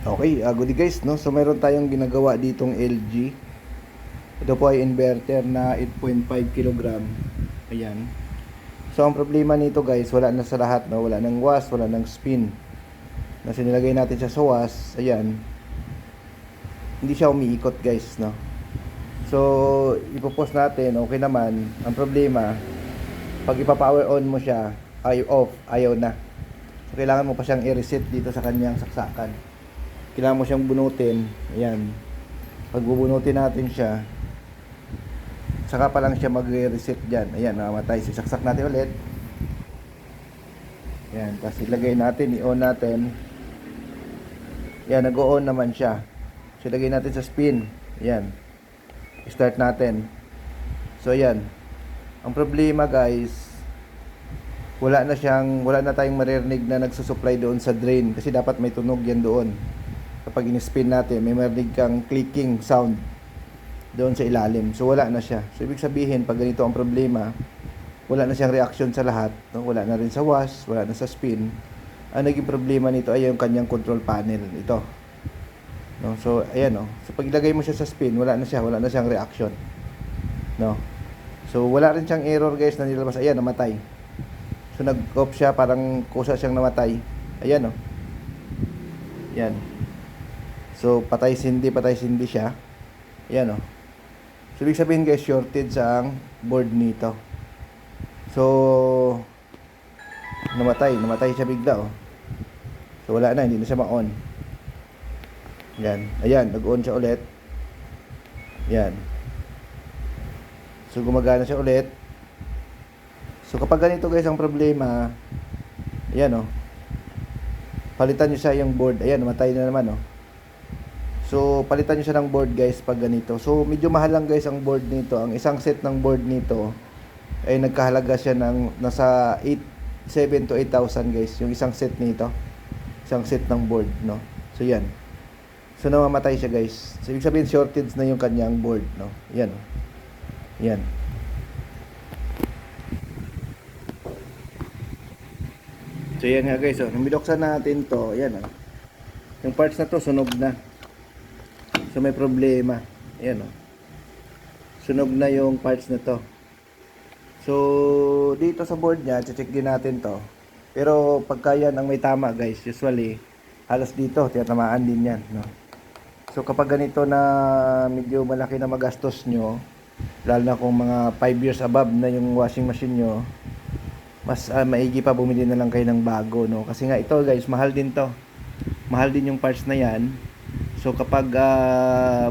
Okay, good day guys, no? So meron tayong ginagawa ditong LG. Ito po ay inverter na 8.5 kg. Ayan. So ang problema nito guys, wala na sa lahat, no? Wala nang was, wala nang spin. Nasa nilagay natin siya sa was, ayan. Hindi siya umiikot guys, no? So ipopost natin, okay naman. Ang problema, pag ipa-power on mo siya, ay off, ayaw na. So kailangan mo pa siyang i-reset dito sa kanyang saksakan. Kailangan mo siyang bunutin. Ayan. Pag bubunutin natin siya, saka pa lang siya mag-reset dyan. Ayan, nakamatay. Sisaksak natin ulit. Ayan. Tapos ilagay natin, i-on natin. Ayan, nag-on naman siya. So ilagay natin sa spin. Ayan. Start natin. So ayan. Ang problema guys, wala na tayong maririnig na nagsusupply doon sa drain. Kasi dapat may tunog yan doon. Kapag in-spin natin, may marinig kang clicking sound doon sa ilalim. So wala na siya. So ibig sabihin, pag ganito ang problema, wala na siyang reaction sa lahat, no? Wala na rin sa wash, wala na sa spin. Ang naging problema nito ay yung kanyang control panel. Ito. No? So ayan, no? So pag ilagay mo siya sa spin, wala na siyang reaction. No? So wala rin siyang error guys na nilabas. Ayan, namatay. So nag-off siya, parang kusa siyang namatay. Ayan, no? Yan. So patay sindi siya. Ayan, oh. So ibig sabihin guys, shorted sa ang board nito. So namatay siya bigla, oh. So wala na, hindi na siya ma-on. Yan. Ayan, nag-on siya ulit. Yan. So gumagana siya ulit. So kapag ganito guys ang problema, ayan, oh. Palitan niyo siya yung board. Ayan, namatay na naman, oh. So palitan niyo siya ng board guys pag ganito. So medyo mahal lang guys ang board nito. Ang isang set ng board nito ay nagkahalaga siya ng nasa 7 to 8,000 guys. Yung isang set nito. Isang set ng board, no. So yan. So namamatay siya guys. So ibig sabihin shortage na yung kanyang board, no. Yan, oh. Yan. So yan nga guys, oh. Nung binuksan natin to, yan, oh. Yung parts na to sunog na. So may problema. Ayan, oh. Sunog na yung parts na to. So dito sa board niya, check din natin to. Pero pagka yan ang may tama guys, usually halos dito tinatamaan din yan, no? So kapag ganito na medyo malaki na magastos nyo, lalo na kung mga 5 years above na yung washing machine nyo, mas maigi pa bumili na lang kayo ng bago, no? Kasi nga ito guys, mahal din to. Mahal din yung parts na yan. So kapag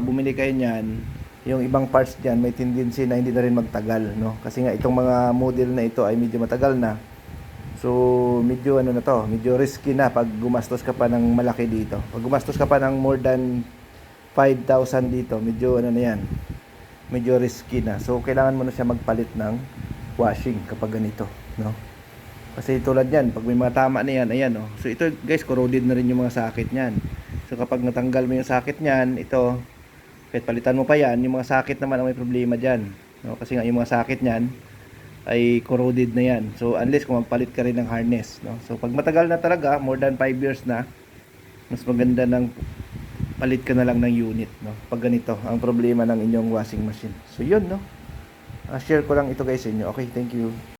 bumili kayo niyan, yung ibang parts diyan may tendency na hindi na rin magtagal, no? Kasi nga itong mga model na ito ay medyo matagal na. So medyo ano na to, medyo risky na pag gumastos ka pa ng malaki dito. Pag gumastos ka pa ng more than 5,000 dito, medyo ano na yan. Medyo risky na. So kailangan mo na siya magpalit ng washing kapag ganito, no? Kasi tulad yan, pag may mga tama na yan, ayan, oh. So ito guys, corroded na rin yung mga sakit niyan. So kapag natanggal mo yung sakit niyan, ito, kahit palitan mo pa yan, yung mga sakit naman ang may problema dyan, no? Kasi nga yung mga sakit niyan ay corroded na yan. So unless kung magpalit ka rin ng harness, no? So pag matagal na talaga, more than 5 years na, mas maganda ng palit ka na lang ng unit, no? Pag ganito ang problema ng inyong washing machine. So yun, no? Share ko lang ito guys sa inyo. Okay, thank you.